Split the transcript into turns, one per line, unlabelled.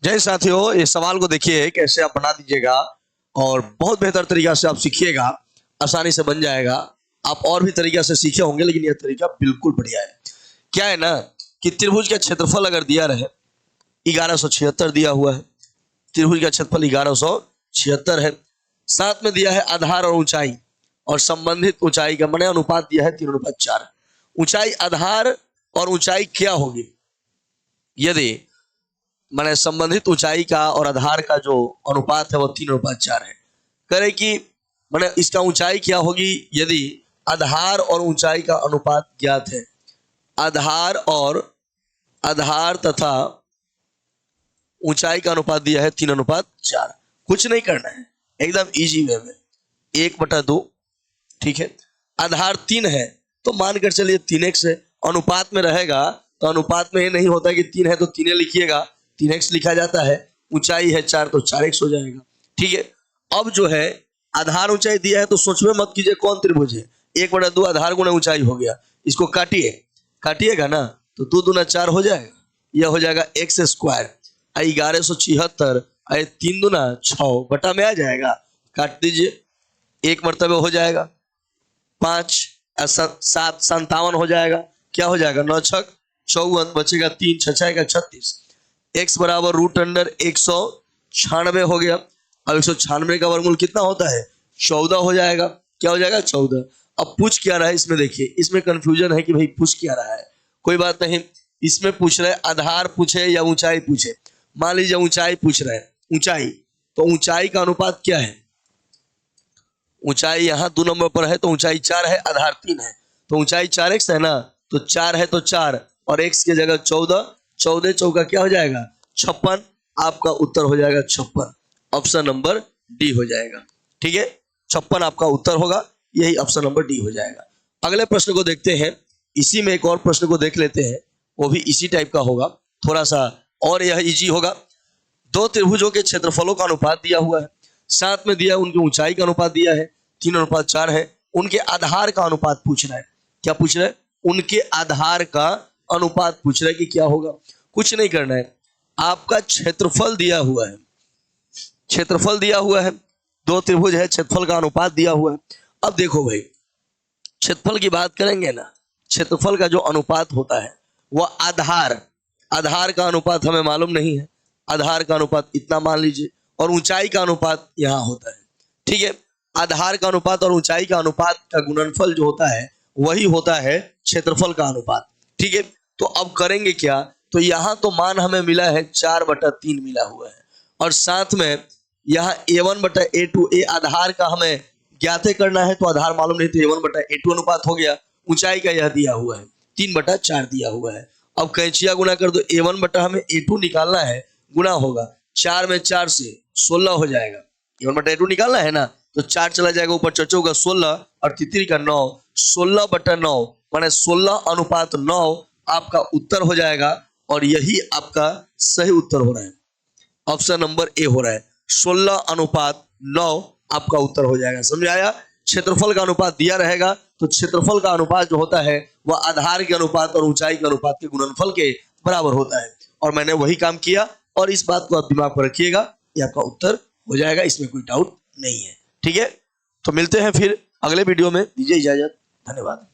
जय साथियों, इस सवाल को देखिए कैसे आप बना दीजिएगा और बहुत बेहतर तरीका से आप सीखिएगा, आसानी से बन जाएगा। आप और भी तरीका से सीखे होंगे लेकिन यह तरीका बिल्कुल बढ़िया है। क्या है ना कि त्रिभुज का क्षेत्रफल अगर दिया रहे 1176 दिया हुआ है, त्रिभुज का क्षेत्रफल 1176 है, साथ में दिया है आधार और ऊंचाई और संबंधित ऊंचाई का माने अनुपात दिया है 3:4। ऊंचाई आधार और ऊंचाई क्या होगी यदि माने संबंधित ऊंचाई का और आधार का जो अनुपात है वो 3:4 है। करे कि माने इसका ऊंचाई क्या होगी यदि आधार और ऊंचाई का अनुपात ज्ञात है। आधार तथा ऊंचाई का अनुपात दिया है 3:4। कुछ नहीं करना है, एकदम इजी वे में 1/2। ठीक है, आधार 3 है तो मानकर चलिए 3x है। अनुपात में रहेगा तो अनुपात में ये नहीं होता कि 3 है तो 3 लिखिएगा, 3x लिखा जाता है। ऊंचाई है 4 तो 4x हो जाएगा। ठीक है, अब जो है आधार ऊंचाई दिया है तो सोचवे मत कीजिए कौन त्रिभुज है। 1/2 आधार गुणा ऊंचाई हो गया, इसको काटिएगा ना तो 2 दूना 4 हो जाएगा, यह हो जाएगा x स्क्वायर। 1176 3 दूना 6 बटा में आ जाएगा, काट दीजिए, 1 मरतबे हो जाएगा 5 7 57 हो जाएगा। क्या हो जाएगा 9 6 54 बचेगा 3 6 6 36। x बराबर √196 हो गया। अब 196 का वर्गमूल कितना होता है 14 हो जाएगा। क्या हो जाएगा 14। अब पूछ क्या रहा है इसमें, देखिए इसमें कंफ्यूजन है कि भाई पूछ क्या रहा है। कोई बात नहीं, इसमें पूछ रहे आधार पूछे या ऊंचाई पूछे। मान लीजिए ऊंचाई पूछ रहे हैं, ऊंचाई तो ऊंचाई का अनुपात क्या है। ऊंचाई यहाँ 2 नंबर पर है तो ऊंचाई 4 है, आधार 3 है तो ऊंचाई 4x है ना, तो 4 है तो 4 और x की जगह 14, 14 चौका क्या हो जाएगा 56। आपका उत्तर हो जाएगा 56, ऑप्शन नंबर डी हो जाएगा। ठीक है, 56 आपका उत्तर होगा, यही ऑप्शन नंबर डी हो जाएगा। अगले प्रश्न को देखते हैं, इसी में एक और प्रश्न को देख लेते हैं, वो भी इसी टाइप का होगा, थोड़ा सा और यह इजी होगा। दो त्रिभुजों के क्षेत्रफलों का अनुपात दिया हुआ है, साथ में दिया उनकी ऊंचाई का अनुपात दिया है 3:4 है। उनके आधार का अनुपात पूछ रहा है। क्या पूछ रहा है, उनके आधार का अनुपात पूछ रहा है कि क्या होगा। कुछ नहीं करना है, आपका क्षेत्रफल दिया हुआ है, क्षेत्रफल दिया हुआ है, दो त्रिभुज है, क्षेत्रफल का अनुपात दिया हुआ है। अब देखो भाई, क्षेत्रफल की बात करेंगे ना, क्षेत्रफल का जो अनुपात होता है वह आधार का अनुपात हमें मालूम नहीं है, आधार का अनुपात इतना मान लीजिए, और ऊंचाई का अनुपात यहाँ होता है। ठीक है, आधार का अनुपात और ऊंचाई का अनुपात का गुणनफल जो होता है वही होता है क्षेत्रफल का अनुपात। ठीक है, तो अब करेंगे क्या, तो यहाँ तो मान हमें मिला है 4/3 मिला हुआ है, और साथ में यहाँ a1/a2 ए आधार का हमें ज्ञात करना है, तो आधार मालूम नहीं तो a1/a2 अनुपात हो गया। ऊंचाई का यह दिया हुआ है 3/4 दिया हुआ है। अब कैंचिया गुना कर दो, a1 हमें a2 निकालना है, गुना होगा 4 में 4 से 16 हो जाएगा। a1/a2 निकालना है ना, तो 4 चला जाएगा ऊपर, चचो का 16 और तितरी का 9, 16/9 माने 16:9 आपका उत्तर हो जाएगा, और यही आपका सही उत्तर हो रहा है, ऑप्शन नंबर ए हो रहा है। 16:9 आपका उत्तर हो जाएगा। समझ आया, क्षेत्रफल का अनुपात दिया रहेगा तो क्षेत्रफल का अनुपात जो होता है वह आधार के अनुपात और ऊंचाई के अनुपात के गुणनफल के बराबर होता है, और मैंने वही काम किया, और इस बात को आप दिमाग पर रखिएगा, ये आपका उत्तर हो जाएगा, इसमें कोई डाउट नहीं है। ठीक है, तो मिलते हैं फिर अगले वीडियो में, दीजिए इजाजत, धन्यवाद।